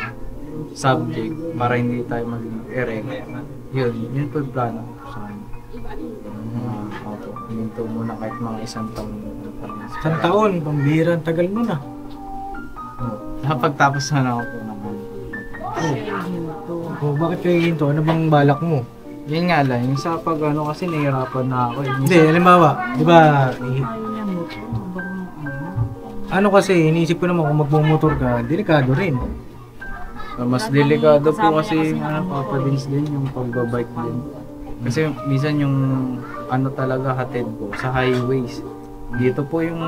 subject para hindi tayo maging ereg. Yun po yung plano ko sana. Opo, hinto muna kahit mga isang taon. Isang taon, pambira, ang tagal mo na. Pagtapos na ako po naman. Oh, bakit kayo hinto? Ano bang balak mo? Yun nga lang, yung sa pag ano kasi nahihirapan na ako. Hindi, halimbawa, di ba, ano kasi, iniisip ko naman kung magmumotor ka, delikado rin. Mas delikado po kasi papadins din yung pagbabike din. Kasi minsan yung ano talaga hatid po sa highways. Dito po yung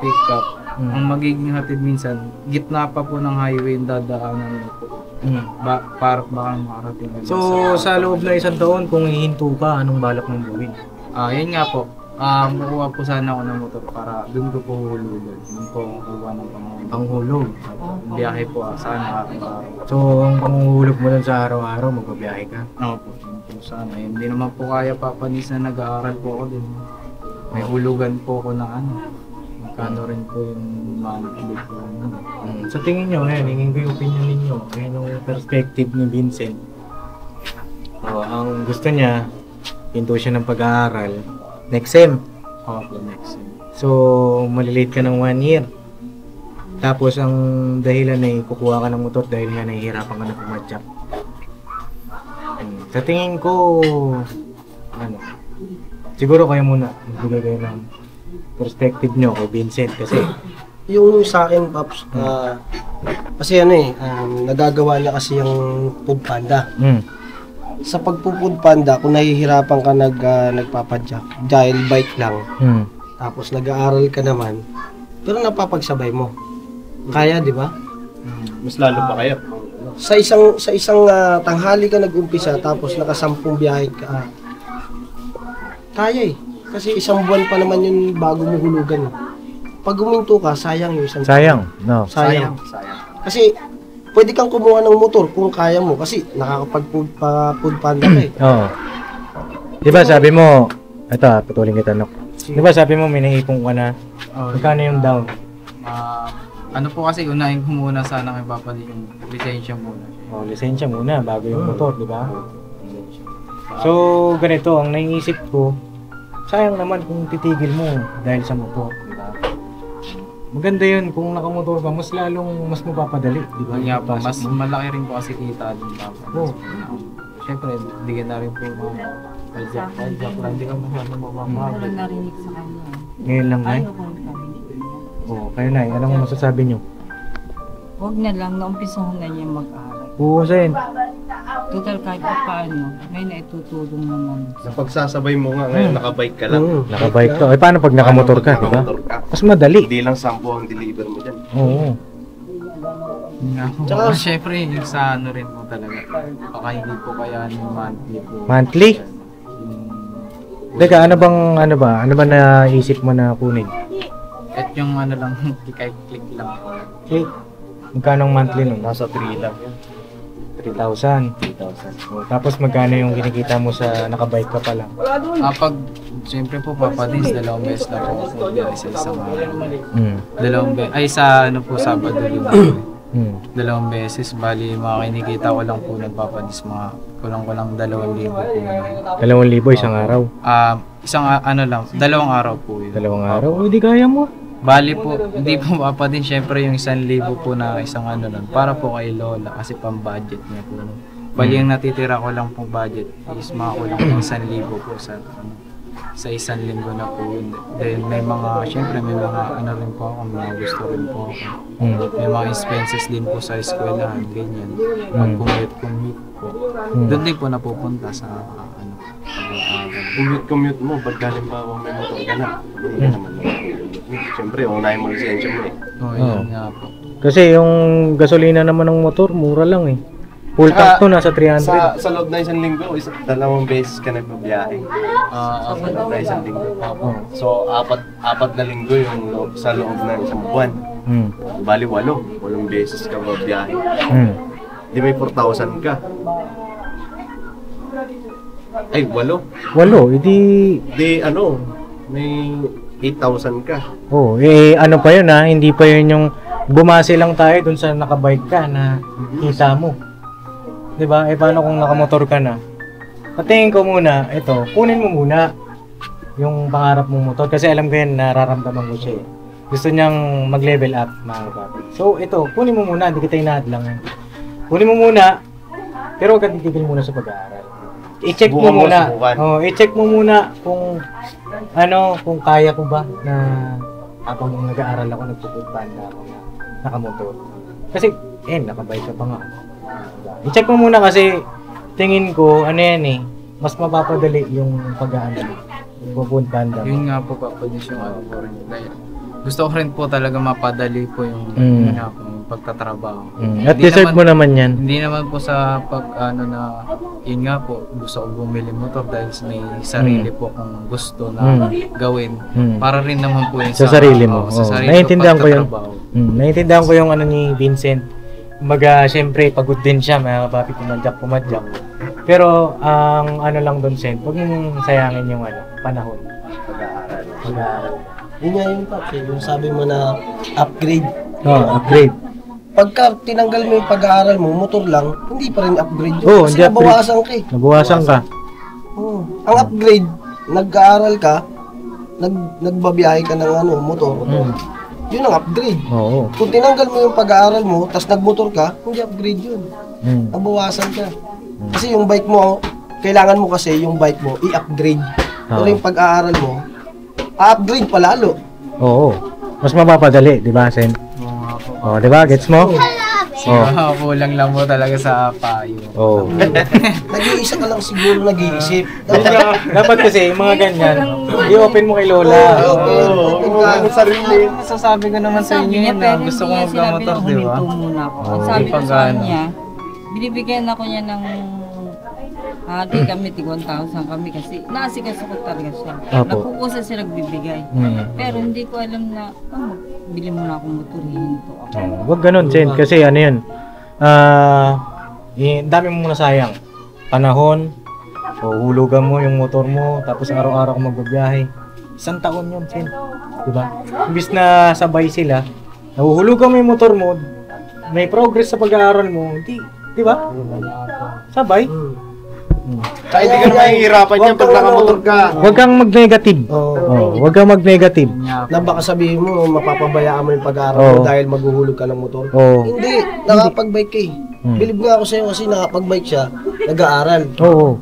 pick-up. Ang magiging hatid minsan, gitna pa po ng highway yung dadaanan mo po. Para baka makarating. So, sa loob na isang taon, kung hihinto ka, anong balak mong gawin? Yun nga po. Makuha po sana ako ng motor para doon ko po hulugan. Doon po kuha ng Panghulog. biyahe po sana araw-araw. So, ang panghulog mo lang sa araw-araw, magbabiyahe ka? Oo po, yun po sana. Hindi naman po kaya papanis na nag-aaral po ako din. May hulugan po ako ng ano. Magkano rin po yung monthly po. Sa tingin nyo, hingin ko yung opinion ninyo. Ayan yung perspective ni Vincent. Ang gusto niya, hinto siya ng pag-aaral. Next sem. Oo po, next year. So, malilate ka ng 1 year. Tapos, ang dahilan ay kukuha ka ng motor dahil nga nahihirapan ka na pumadyak. Sa tingin ko, siguro kayo muna, magbigay kayo ng perspective nyo kay Vincent kasi Yung sa akin, Paps, kasi nagagawa niya kasi yung Food Panda. Sa pagpo-Food Panda, kung nahihirapan ka nagpapadyak, dahil bike lang, tapos nag-aaral ka naman, pero napapagsabay mo. Kaya, di ba? Mas lalo pa kayo. Sa isang tanghali ka nag-umpisa, tapos nakasampung biyahe ka, kaya eh. Kasi isang buwan pa naman yun bago mo hulugan. Pag huminto ka, sayang yung isang sayang, no? Sayang. Kasi pwede kang kumuha ng motor kung kaya mo kasi nakakapag-food panda ka eh. Oo. Di ba sabi mo, ito putulin kita no. Di ba sabi mo may naipong ka na, magkano yung down? Ano po kasi unahin ko muna sana kay Papa din yung lisensya muna. Lisensya muna bago yung motor, di ba? So, ganito, ang naiisip ko, sayang naman kung titigil mo dahil sa motor, di ba? Maganda yun, kung nakamotor ka, mas lalong mas mapapadali, di ba? Kaya po, mas malaki rin po kasi kita din Papa. Oo. Siyempre, hindi ka na rin po pajak lang, hindi ka masyadong mababagay. Walang narinig sa kanya. Ngayon lang, ay? Ayaw kong kami. Oo, kayo na, anong masasabi nyo? Huwag na lang, naumpisahan na niya mag-aaral. Puhusin. Total kahit pa paano, may naitutulong naman. Napagsasabay mo nga ngayon, nakabike ka lang. Nakabike ka. Eh, paano pag nakamotor ka, di ba? Nakamotor ka. Mas madali. Hindi lang 10 ang deliver mo dyan. Oo. Tsaka syempre, yung sa ano rin po talaga. Baka hindi po kaya yung monthly po. Monthly? Teka, ano ba naisip mo na kunin? At yung ano lang, click lang po. Okay. Magkano ang monthly nun? Nasa 3 lang yan. 3,000. Tapos magkano yung kinikita mo sa nakabike ka pa lang? Pag, siyempre po, papadins, 2 beses na po ako biyahe sa isang araw. 2 beses, ay sa ano po, Sabado din ako. 2 beses, bali mga kinikita ko lang po nagpapadis, mga kulang 2,000 po. 2,000 isang araw? Isang ano lang, 2 araw po yun. 2 araw? Hindi kaya mo. Bali po, hindi po papadin syempre yung 1,000 po na isang ano nun, para po kay Lola kasi pang-budget niya po. Bali yung natitira ko lang pong budget is makakulang ng 1,000 po sa isang linggo na po yun. Then may mga, syempre may mga ano rin po ako, mga gusto rin po ako. May mga expenses din po sa eskwelahan, ganyan. Pag commute po. Doon din po napupunta sa ano, pag-aaral. commute mo, pag halimbawa may motor ka na, hindi ka naman mag-commute. Siyempre, unahin mo lisensya mo eh. Oh, yun nga po. Kasi yung gasolina naman ng motor, mura lang eh. Full tank to, nasa 300. Sa loob na isang linggo, dalawang beses ka nagbabiyahe. Sa loob na isang linggo. So, apat na linggo yung sa loob na isang buwan. Bali, 8 beses ka babiyahe. Di may 4,000 ka. Ay, 8. 8, edi... Di may 8,000 ka. Oh, ano pa yun ha, hindi pa yun yung bumase lang tayo dun sa nakabike ka na kita mo. Diba? Paano kung nakamotor ka na? Patingin ko muna, ito, kunin mo muna yung pangarap mong motor kasi alam ko yan, nararamdaman ko siya eh. Gusto niyang mag-level up, mga kapapi. So, ito, kunin mo muna, hindi kita inaadlang. Kunin mo muna, pero huwag kang titigil muna sa pag-aaral. I-check mo muna. I-check mo muna kung kung kaya ko ba na habang nag-aaral ako, nagpuputbanda ako na nakamotor. Kasi, nakabike ka pa nga. I-check mo muna kasi tingin ko, mas mapapadali yung pag-aaral. Puputbanda. Yun nga po, papadis yung po rin. Dahil gusto ko rin po talaga mapadali po yung pagtatrabaho. At deserve mo naman yan. Hindi naman po sa yun nga po, gusto ko bumili motor dahil may sarili po kung gusto na gawin. Para rin naman po yung sa sarili mo. Sa sarili naiintindihan ko yun. pagtatrabaho. Naiintindihan ko yung ni Vincent. Kumbaga, syempre, pagod din siya, mga kapapi, pumadyak. Pero, ang lang doon, Sen, huwag mong sayangin yung panahon. Pag-aaral. Yun nga yung Pops, yung sabi mo na upgrade. Upgrade. Pagka tinanggal mo yung pag-aaral mo, motor lang, hindi pa rin upgrade yun. Oo, kasi hindi upgrade. nabawasan ka eh. Nabawasan ka. Ang upgrade, nag-aaral ka, nagbabiyahe ka ng motor, yun ang upgrade. Oo. Kung tinanggal mo yung pag-aaral mo, tapos nagmotor ka, hindi upgrade yun. Nabawasan ka. Kasi yung bike mo, kailangan mo kasi yung bike mo i-upgrade. Pero yung pag-aaral mo, upgrade pa lalo. Oo. Mas mapapadali, di ba, Sen? Oo, di ba? Gets mo? Kulang lang mo talaga sa payo. Oo. Nag-iisa ka lang siguro nag-iisip. Dapat kasi, yung mga ganyan, i-open mo kay Lola. Open ka. Sarili. Sasabi ko naman sa inyo yun na gusto ko magkamotor, di ba? Muna ako. Ang sabi ko sa kanya, binibigyan ako niya ng di kami, 1,000 kami kasi naasikaso ko talaga siya. Nakukusa siya nagbibigay. Pero hindi ko alam na, bili mo na akong motorihin to ako. Huwag ganun, Sen, kasi yun. Dami mo muna sayang. Panahon, hulugan mo yung motor mo, tapos araw-araw kang magbabiyahe. 1 taon yun, Sen. Diba? Imbis na sabay sila, nahuhulugan mo yung motor mo, may progress sa pag-aaral mo, diba? Sabay. Kaya hindi ka na mahihirapan niya pag nakamotor ka. Huwag kang mag-negative. Huwag kang mag-negative. Na baka sabihin mo, mapapabayaan mo yung pag-aaral mo dahil maghuhulog ka ng motor. Hindi, nakapag-bike ka eh. Bilib nga ako sa'yo kasi nakapag-bike siya, nag-aaral.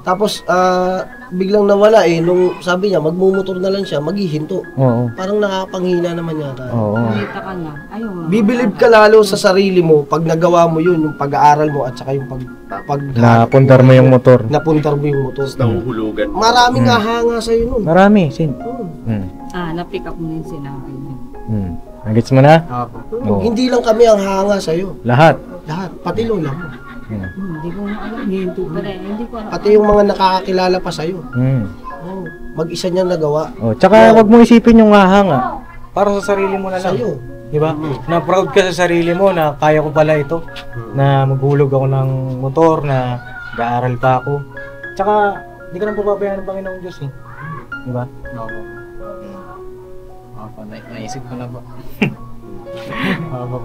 Tapos, biglang nawala nung sabi niya, magmumotor na lang siya, maghihinto. Parang nakapanghina naman yata. Kumita ka na. Ayaw mo. Bibilib ka lalo sa sarili mo pag nagawa mo yun, yung pag-aaral mo at saka yung Napundar mo yung motor. Napuntar mo yung motor. Nahuhulugan. Maraming hahanga sa'yo nun. Marami, Sen. Na-pick up mo yung sinabi niya. Nagets mo na? Hindi lang kami ang hanga sa'yo. Lahat. Lahat. Pati lola mo. Hindi ko na alam. Hinto pa rin. Hindi ko alam. Pati yung mga nakakakilala pa sa'yo. Mag-isa niya nagawa. Tsaka wag mo isipin yung hahanga. Para sa sarili mo na lang. Sa'yo. Diba? Na proud ka sa sarili mo na kaya ko pala ito. Na maghulog ako ng motor, na gaaral pa ako. Tsaka, hindi ka nang pababayaan ng Panginoong Diyos eh. Diba? Naisip ko na ba?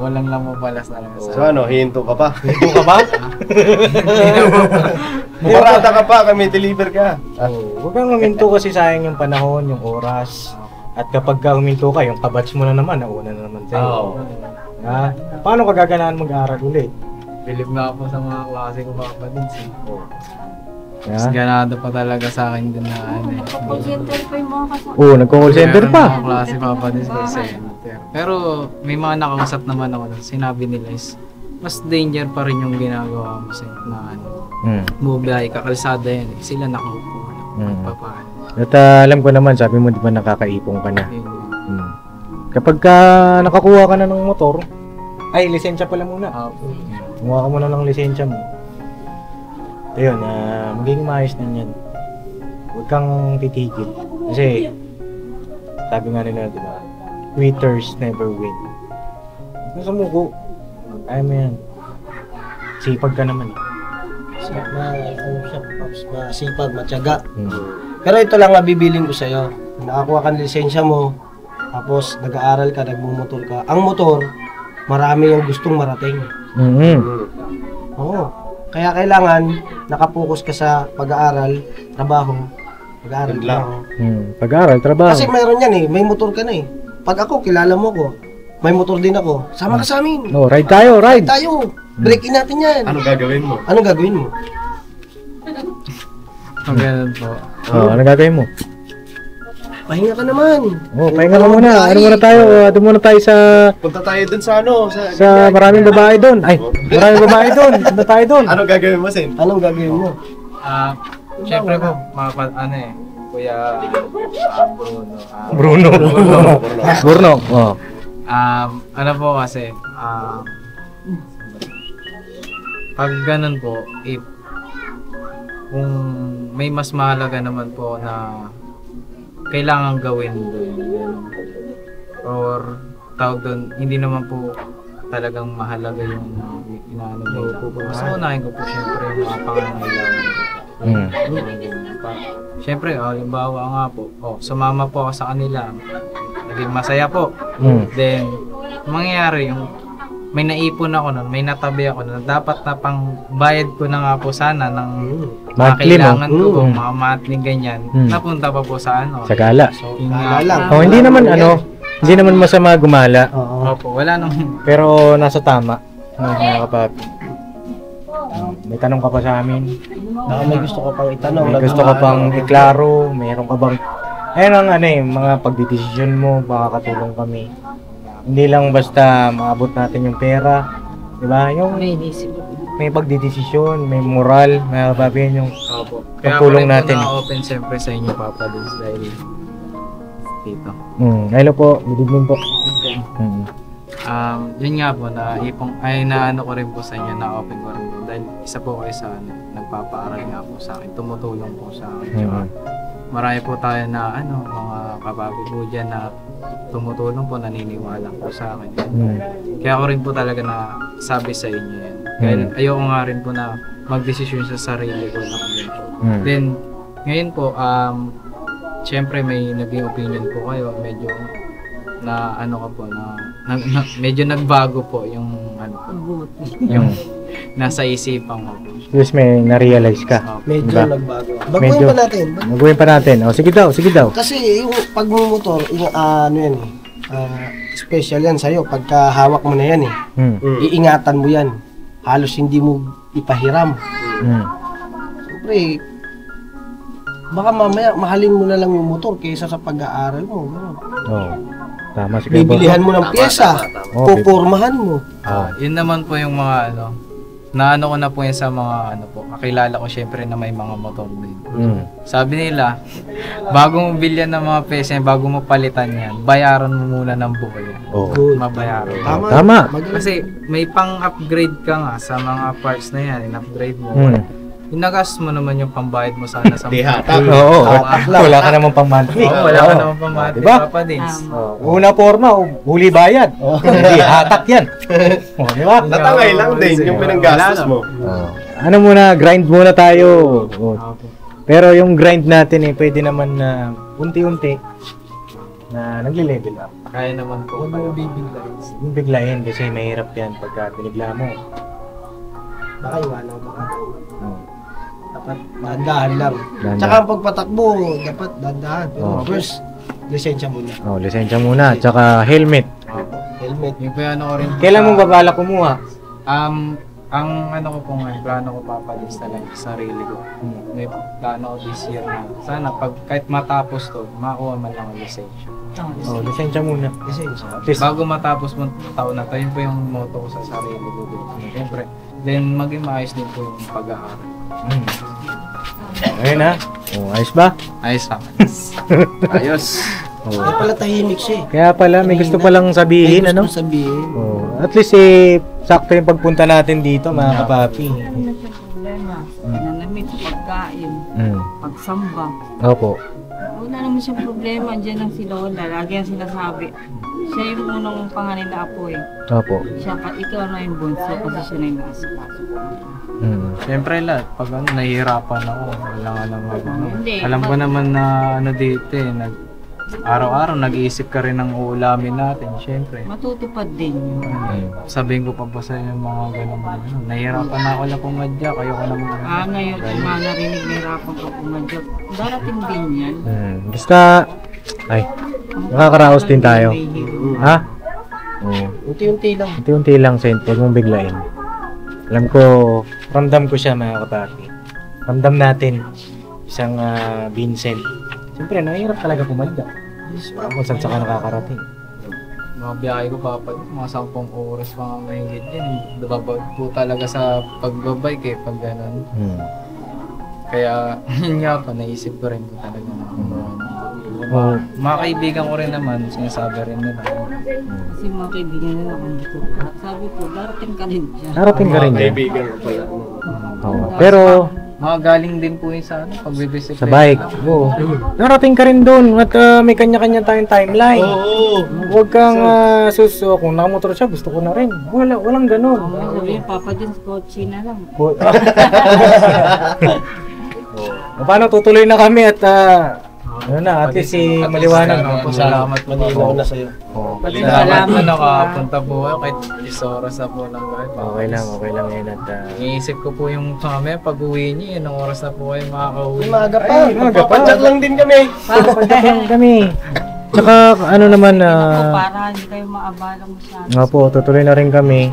Walang lang mo pala talaga sa... So hinto ka pa? Ito ka ba? Parada ka pa, kami deliver ka. Huwag kang huminto kasi sayang yung panahon, yung oras. At kapag ka huminto ka, yung kabatch mo na naman, nauna na naman sa'yo. Paano ka gaganaan mag-aaral ulit? Bilib nga ako sa mga klase ko papadins eh. Mas ganado pa talaga sa akin din na Call center pa yung mga kasama. Nagko-call center pa. Meron mga klase papadins call center. Pero may mga nakausap naman ako na sinabi nila is mas danger pa rin yung ginagawa mo sa na bubiyahe ka, kalsada yan eh. Sila nakaupo, magpapaano. At alam ko naman, sabi mo di ba nakakaipong ka na. Hmm. Kapag nakakuha ka na ng motor, ay lisensya pala muna. Kumuha ka muna ng lisensya mo. Ayun, magiging maayos na yan. Huwag kang titigil. Kasi, sabi nga nila, di ba? Quitters never win. Nasa muko. Kaya mo yan. Sipag ka naman. Masipag, matyaga. Pero ito lang mabibiling ko sa'yo. Nakakuha ka ng lisensya mo, tapos nag-aaral ka, nagmumotor ka. Ang motor, marami yung gustong marating. Oo. Kaya kailangan nakapokus ka sa pag-aaral, trabaho. Pag-aaral, trabaho. Pag-aaral, trabaho. Kasi mayroon yan eh, may motor ka na eh. Pag ako, kilala mo ko, may motor din ako. Sama ka sa amin. No, ride tayo, ride. Tayo. Break in natin yan. Anong gagawin mo? Anong gagawin mo? Ang ganun po. Ano gagawin mo? Pahinga ka naman. Pahinga ka muna. Ano muna tayo? Doon muna tayo sa... Punta tayo dun sa ano? Sa maraming babae doon. Ay, maraming babae doon. Punta tayo doon. Anong gagawin mo, Sen? Anong gagawin mo? Syempre po, Kuya Bruno. Bruno. ano po kasi, pag ganun po, kung may mas mahalaga naman po na kailangan gawin doon, or tawag doon, hindi naman po talagang mahalaga yung inaano nila. Mas unahin ko po syempre yung mga pangangailangan. Syempre, halimbawa nga po, sumama po ako sa kanila, naging masaya po. Then, mangyayari yung may naipon ako nun, may natabi ako nun, dapat na pang bayad ko na nga po sana ng mga kailangan ko po, mga monthly ganyan, napunta pa po sa ano. Sa gala. So, hindi naman masama gumala. Opo, wala nang... Pero nasa tama, mga kapapi. May tanong ka pa sa amin? May gusto ko pang itanong. May gusto ka pang iklaro? Mayroon ka bang... Ayun ang mga pagdidesisyon mo, baka katulong kami. Hindi lang basta maabot natin yung pera. Diba? Yung may pagdidesisyon, may moral, mga kapapi, yung pagtulong natin. Kaya open siyempre sa inyo, Papa Dins, dahil dito. Hello po, good evening po. Yun nga po, naano ko rin po sa inyo, na-open ko rin po. Dahil isa po kayo sa nagpapaaral nga po sa akin, tumutulong po sa akin. Marami po tayo na mga kababi po dyan na tumutulong po, naniniwala po sa akin. Kaya ako rin po talaga na sabi sa inyo yan. Kaya ayoko nga rin po na magdesisyon sa sarili ko na kami po. Then, ngayon po, syempre may naging opinion po kayo, medyo na medyo nagbago po yung yung nasa isipan ko. Yes, may na-realize ka. Medyo diba? nagbago. Baguhin pa natin. Baguhin pa natin. Sige daw. Kasi yung pagmumotor, yan special yan sa'yo. Pagka hawak mo na yan iingatan mo yan. Halos hindi mo ipahiram. Siyempre, baka mamaya mahalin mo na lang yung motor kaysa sa pag-aaral mo. Tama si bibilihan mo ng pyesa, pupurmahan mo. Yun naman po yung mga naano ko na po yan sa mga kakilala ko syempre na may mga motor din. Sabi nila, bago mo bilyan ng mga pyesa, bago mo palitan yan, bayaran mo muna ng buo yan. Mabayaran. Tama. Kasi may pang-upgrade ka nga sa mga parts na yan, in-upgrade mo. Inagas mo naman yung pambayad mo sana sa hatak. Wala ka naman pang monthly. Wala ka naman pang monthly, diba? Papa Dins. Una forma, huli bayad. Hindi, hatak yan. Diba? Natangay lang din yung pinanggastos mo. Ano muna, grind muna tayo. Pero yung grind natin pwede naman na unti-unti na nagle-level up. Kaya naman po kayo bibiglayin. Yung biglayin kasi mahirap yan pagka binigla mo. Baka iwanan ka. Dapat dahan lang. Tsaka ang pagpatakbo, dapat dahan. Pero first, lisensya muna. Lisensya muna. Tsaka helmet. Helmet. Yung ko rin. Kailan mo babala kumuha? Ang ko po ngayon, plano ko papalis talaga sa sarili ko. May plano ko this year na sana kahit matapos to, makakuha man lang ang lisensya. Lisensya muna. Bago matapos mo taon na to, yun po yung motto ko sa sarili ko. Siyempre, then maging maayos din po yung pag-aaral. Ayun ha. Oh, ayos ba? Ayos pa. Ayos. Oh. Kaya pala tahimik siya eh. Kaya pala, may gusto palang sabihin, May ano? gusto sabihin. Oh, at least sakto yung pagpunta natin dito, mga kapapi. Ano siya problema? Nanamit sa pagkain, Mm. pagsamba. Opo. Wala naman siyang problema. Diyan lang si Lola. Lagi ang sinasabi. Siya yung unang pangalan na apo eh. Opo. Siya pa, ikaw na yung bunso kasi siya na yung nasa-paso. Mm. Siyempre lahat, pag ano, nahihirapan ako, wala nga naman. Hindi. Alam ko naman na ano dito eh, araw-araw nag-iisip ka rin ng uulamin natin, siyempre. Matutupad din yun. Sabihin ko pa sa yung mga ganun. Nahihirapan na ako na pumadya, kayo ka naman. Ngayon kung mga narinig nahirapan ka pumadyak, darating din yan. Basta, ay, nakakaraos din tayo. Ha? Oo. Unti-unti lang. Unti-unti lang, Saint. Huwag mong biglain. Alam ko, ramdam ko siya, mga kapapi. Ramdam natin, isang Vincent. Siyempre, nahihirap talaga pumadya. Kung saan ka nakakarating. Mga biyahe ko mga 10 oras mga mahigit yan. Dababag po talaga sa pagbabike eh, pag ganun. Kaya, yun nga pa, naisip ko rin po talaga na Oh. mga kaibigan ko rin naman, sinasabi rin nila. Kasi mga kaibigan nila kung gusto ko. Sabi ko, darating ka din dyan. Darating ka rin din. Kaibigan ko pala. Oo. Pero, Mga galing din po yun sa ano, pagbibisikleta. sa bike, oo. Darating ka rin doon at may kanya-kanya tayong timeline. Oo. Huwag kang suso. Kung nakamotor siya, gusto ko na rin. Walang ganun. May sabihin, Papa dyan, kotse na lang. Paano tutuloy na kami at ano na, at least maliwanag. Salamat po. Malinaw na sa'yo. Salamat na nakapunta po kayo kahit isoras na po lang kahit. Okay lang yan at Iniisip ko po yung mamaya pag uwi niyo, anong oras na po kayo makaka-uwi. Umaga pa. umaga pa. Papadyak lang din kami. papadyak lang kami. Tsaka ano naman Ako, para hindi kayo maabala masyado. nga po, tutuloy na rin kami.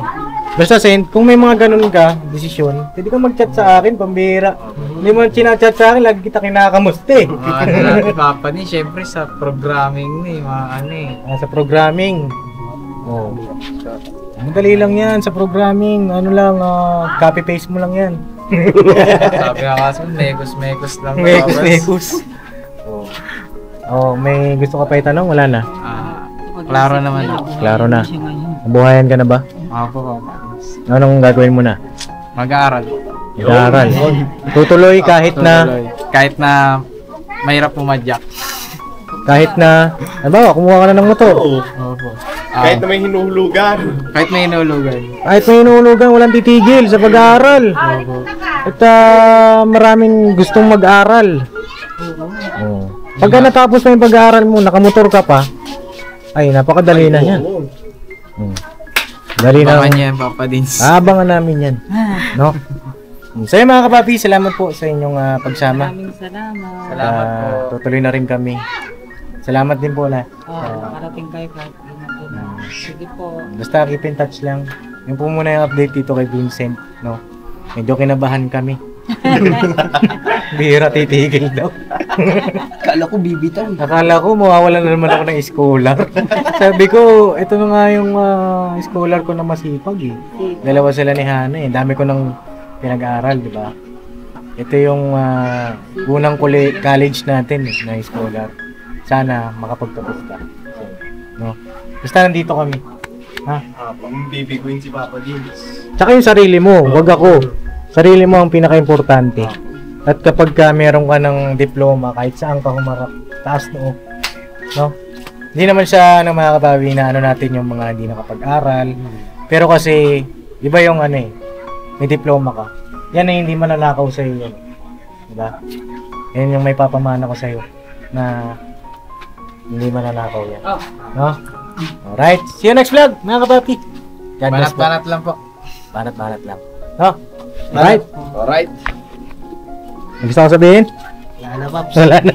Basta Saint, kung may mga ganun ka, desisyon, pwede ka mag-chat sa akin, pambira. Hindi mo chinachat sa akin, lagi kita kinakamusta eh. Ano natin papa ni, syempre sa programming ni, mga ano eh. Sa programming. Oh. Madali lang yan sa programming. Ano lang, copy-paste mo lang yan. Sabi nga kasi, mekos lang. Mekus. Oh, may gusto ka pa itanong? Wala na. Klaro naman ako. Klaro na. Siya ngayon. Nabuhayan ka na ba? Ako po, Anong gagawin mo na? mag-aaral. Mag-aaral. Tutuloy kahit na Kahit na mahirap pumadyak. halimbawa, kumuha ka na ng motor. Opo. Kahit na may hinuhulugan. Kahit may inulugan. Kahit may inuulugan, walang titigil sa pag-aaral. At maraming gustong mag-aral. Oh. Pagka natapos mo yung pag-aaral mo, nakamotor ka pa, ay, napakadali na yan. Dali na. Abangan niya yung Papa Dins. Abangan namin yan. No? So yun mga kapapi, salamat po sa inyong pagsama. Maraming salamat. Salamat po. Tutuloy na rin kami. Salamat din po na. Makarating kayo kahit hindi na. Sige po. Basta keep in touch lang. Yung po muna yung update dito kay Vincent. No? Medyo kinabahan kami. Bihira titigil daw. Kala ko bibitaw. Akala ko mawawala na naman ako ng scholar. Sabi ko, ito na nga yung scholar ko na masipag eh. Dalawa sila ni Hana eh. Dami ko nang pinag-aaral, di ba? Ito yung unang college natin eh, na scholar. Sana makapagtapos ka. So, no? Basta nandito kami. Ha? Habang bibiguin si Papa Dins. Tsaka yung sarili mo, wag ako. Sarili mo ang pinaka-importante. At kapag meron ka ng diploma, kahit saan ka humarap, taas noo. No? Hindi naman siya mga kabawi na natin yung mga hindi nakapag-aral. Pero kasi, iba yung may diploma ka. Yan ay hindi mananakaw sa iyo. Diba? Yan yung may papamana ko sa iyo na hindi mananakaw yan. No? Alright. See you next vlog, mga kabawi. God bless po. Banat-banat lang po. Banat-banat lang. No? Alright. Alright. May gusto ko sabihin? Wala na, Paps. Wala na.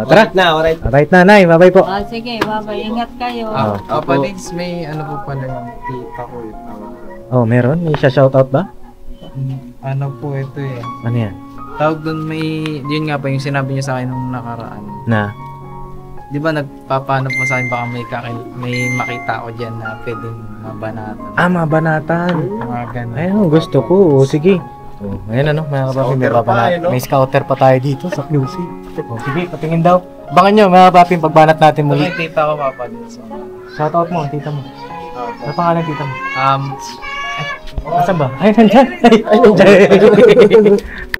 Tara. Alright. Alright na, Nay. Bye-bye po. Sige, bye-bye. Ingat kayo. Papa Dins, may ano po pala yung tita ko eh. Oh, meron? May shoutout ba? Ano po ito eh. Ano yan? Tawag doon yun nga pa yung sinabi niya sa akin nung nakaraan. Na? Di ba nagpapano po sa akin baka may makita ako dyan na pwedeng mabanatan. Mabanatan. Mga ganun. Ayun, gusto ko. O, sige. Oh, ayun ano, mga kapapi, may, Scouter pa, no? may scouter pa tayo dito sa QC. Oh, sige, patingin daw. Abangan nyo, mga kapapi, pagbanat natin muli. May tita ko papa. Shoutout mo, tita mo. Ano pangalan tita mo? Um, Asan ba? Ay, nandyan. Ay, nandyan.